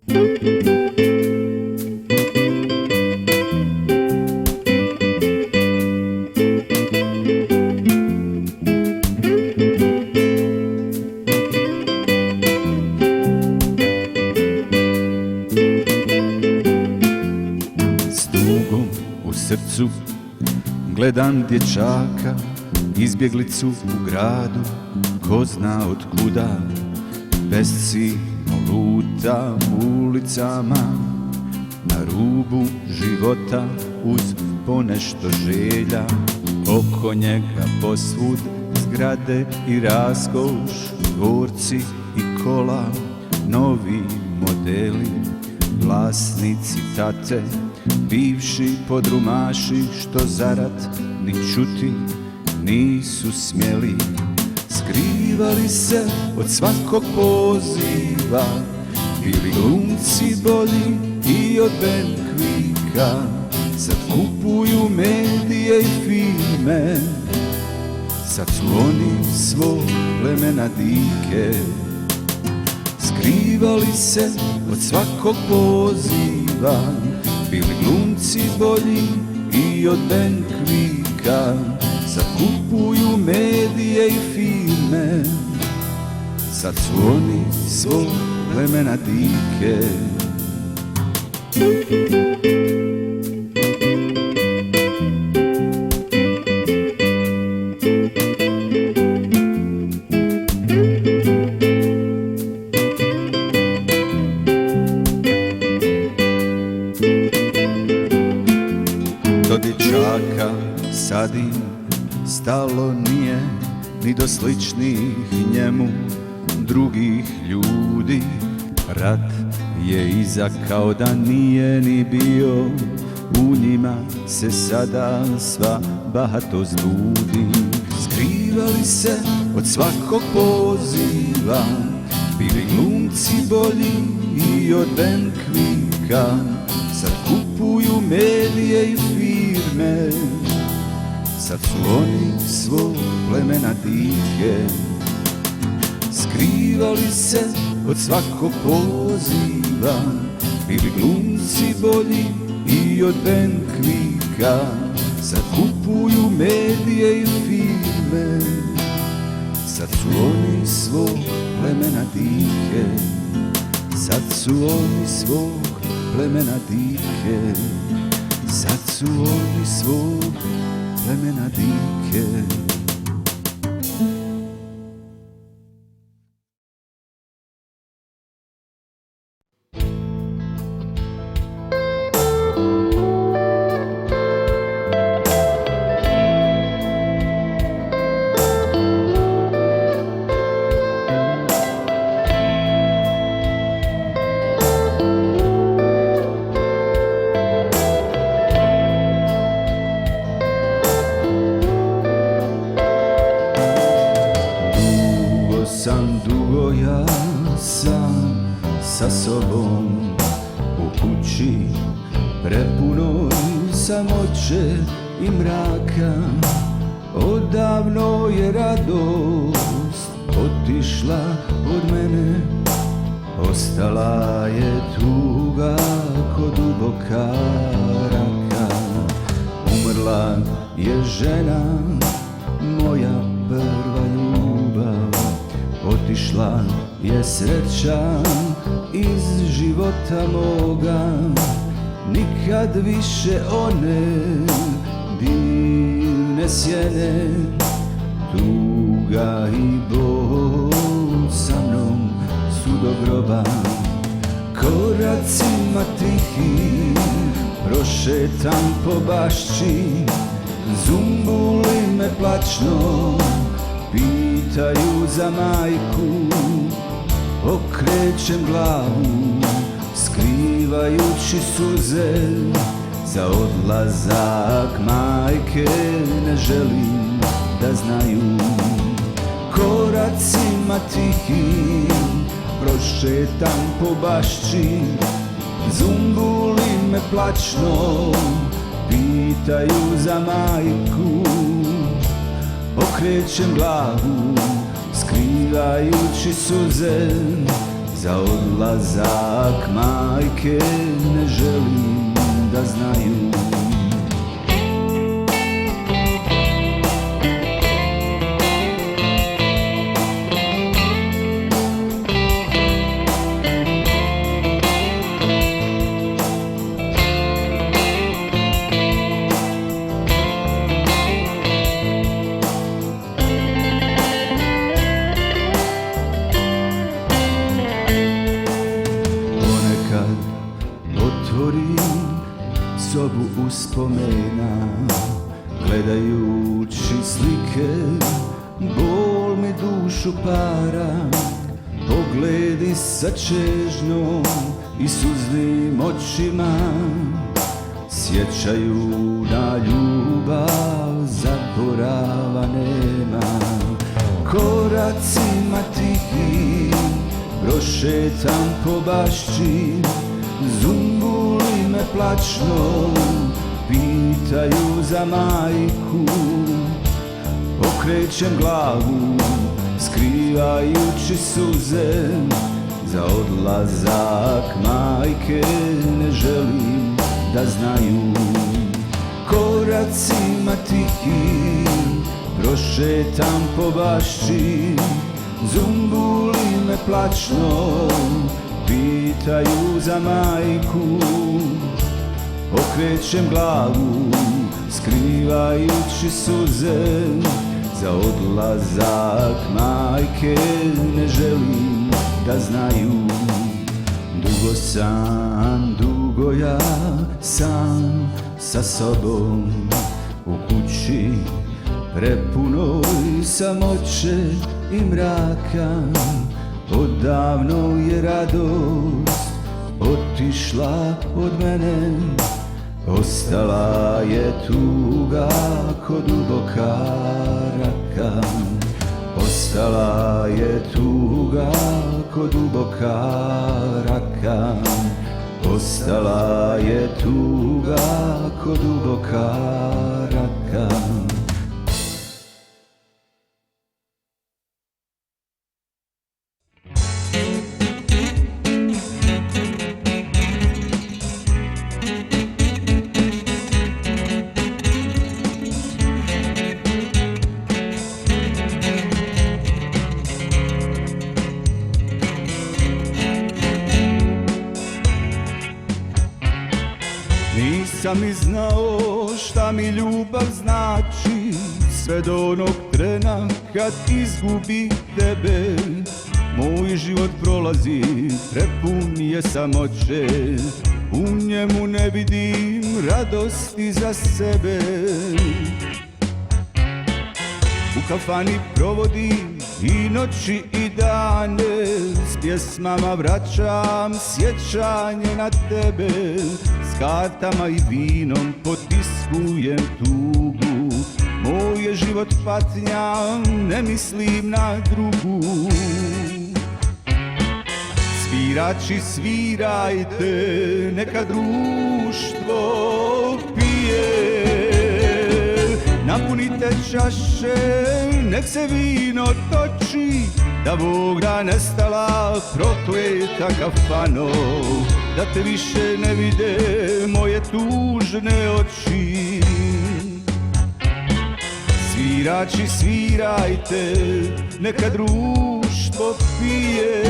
S tugom u srcu gledam dječaka, izbjeglicu u gradu, ko zna od kuda. Besciljno luta ulicama, na rubu života uz ponešto želja. Oko njega posvud zgrade i raskoš, dvorci i kola, novi modeli, vlasnici tate, bivši podrumaši što za rat ni čuti nisu smjeli. Skrivali se od svakog poziva, bili glumci bolji i od Ben Quicka. Sad kupuju medije i filme, sad su oni svog plemena dike. Skrivali se od svakog poziva, bili glumci bolji i od Ben Quicka. Sad kupuju medije i filme, sad su oni svog plemena dike. Do dječaka sad im stalo nije, ni do sličnih njemu drugih ljudi. Rat je iza kao da nije ni bio, u njima se sada sva bahatost budi. Skrivali se od svakog poziva, bili glumci bolji i od Ben Quicka. Sad kupuju medije i firme, sad su oni svog plemena dike. Skrivali se od svakog poziva, bili glumci bolji i od Ben Quicka. Sad kupuju medije i filme, sad su oni svog plemena dike. Sad su oni svog plemena dike. Sad su oni svog plemena dike. Dugo ja sam sa sobom u kući prepunoj samoće i mraka. Odavno je radost otišla od mene, ostala je tuga ko duboka raka. Umrla je žena, moja prva ljubav. Otišla je sreća iz života moga, nikad više one divne sjene. Tuga i bol sa mnom su do groba, koracima tihim prošetam po bašči. Zumbuli me plačno pitaju za majku, okrećem glavu skrivajući suze. Za odlazak majke ne želim da znaju. Koracima tihim prošetam po bašči. Zumbuli me plačno pitaju za majku, okrećem glavu skrivajući suze. za odlazak majke ne želim da znaju. Otvorim sobu uspomena, gledajući slike, bol mi dušu para. Pogledi sa čežnjom i suznim očima sjećaju na ljubav, zaborava nema. Koracima tihim prošetam po bašči, zumbuli me plačno pitaju za majku. Okrećem glavu skrivajući suze, za odlazak majke ne želim da znaju. Koracima tihim prošetam po bašči, zumbuli me plačno pitaju za majku. Okrećem glavu skrivajući suze, za odlazak majke ne želim da znaju. Dugo ja sam sa sobom u kući, prepunoj samoće i mraka. Odavno je radost otišla od mene, ostala je tuga ko duboka raka. Ostala je tuga ko duboka raka. Ostala je tuga ko duboka raka. Nisam ni znao šta mi ljubav znači, sve do onog trena kad izgubi tebe. Moj život prolazi, prepun je samoće, u njemu ne vidim radosti za sebe. U kafani provodim i noći i dane, s pjesmama vraćam sjećanje na tebe. S kartama i vinom potiskujem tugu, moj je život patnja, ne mislim na drugu. Svirači svirajte, neka društvo pije. Napunite čaše, nek se vino toči, da Bog da nestala prokleta kafano, da te više ne vide moje tužne oči. Svirači svirajte, neka društvo pije.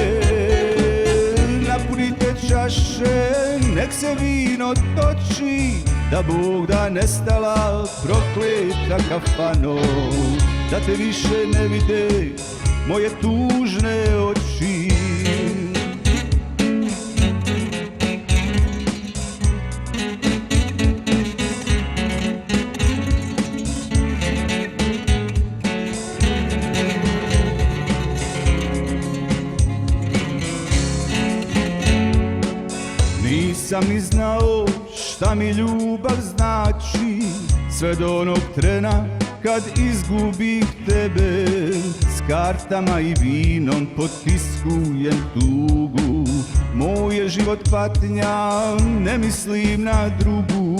Napunite čaše, nek se vino toči, da Bog da nestala prokleta kafano, da te više ne vide moje tužne oči. Nisam ni znao šta mi ljubav znači, sve do onog trena kad izgubih tebe. S kartama i vinom potiskujem tugu, moj je život patnja, ne mislim na drugu.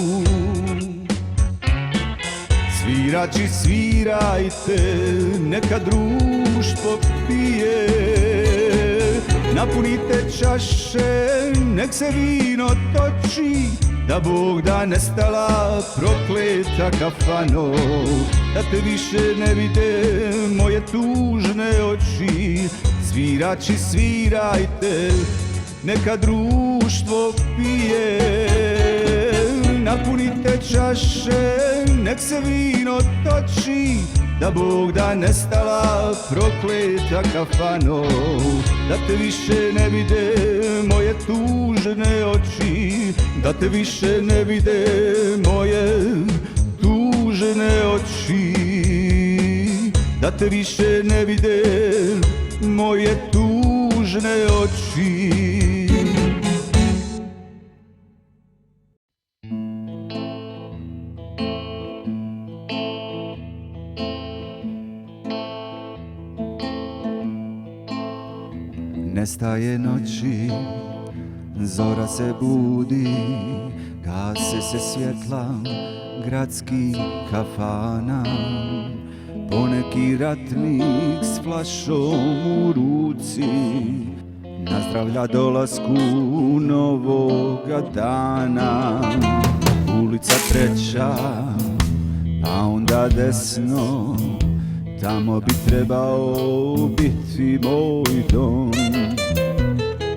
Svirači svirajte, neka društvo pije. Napunite čaše, nek se vino toči, da Bog da nestala prokleta kafano, da te više ne vide moje tužne oči. Svirači svirajte, neka društvo pije. Napunite čaše, nek se vino toči, da Bog da nestala prokleta kafano, da te više ne vide moje tužne oči, da te više ne vide moje tužne oči, da te više ne vide moje tužne oči. Nestaje noći, zora se budi, gase se svjetla gradskih kafana. Poneki ratnik s flašom u ruci nazdravlja dolasku novoga dana. Ulica treća, pa onda desno, tamo bi trebao biti moj dom.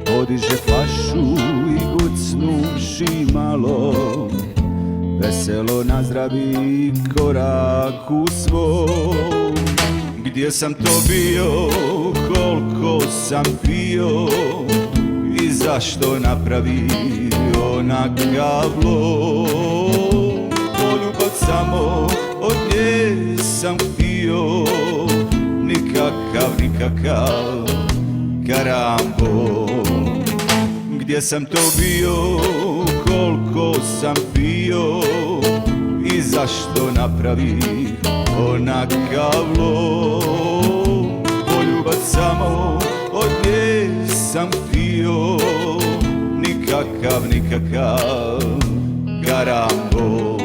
Podiže flašu i gucnuši malo, veselo nazdravi koraku svom. Gdje sam to bio, koliko sam pio i zašto napravi onakav lom. Poljubac samo od nje sam htio, nikakav karambol. Gdje sam to bio, koliko sam pio i zašto napravi onakav lom. Poljubac samo od nje sam htio, nikakav karambol.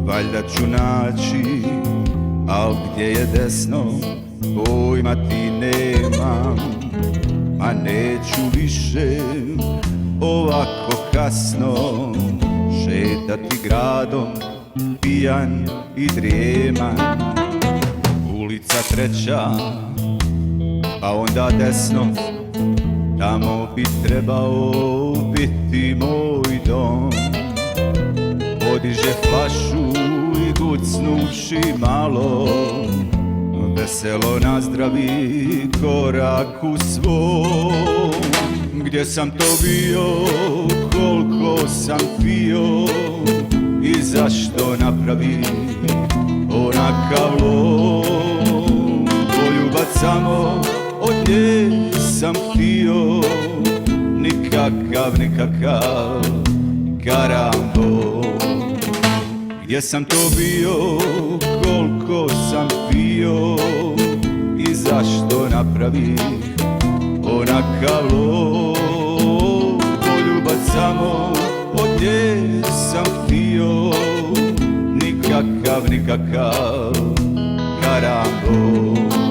Valjda ću naći, al gdje je desno, pojma ti nemam. A neću više ovako kasno šetati gradom, pijan i drijeman. Ulica treća, pa onda desno, tamo bi trebao biti moj dom. Podiže flašu i gucnuši malo, veselo nazdravi koraku svom. Gdje sam to bio, koliko sam pio i zašto napravi onakav lom. Poljubac samo od nje sam htio, nikakav karambol. Gdje sam to bio, koliko sam pio i zašto napravi onakav lom. Poljubac samo od nje sam htio, nikakav karambol.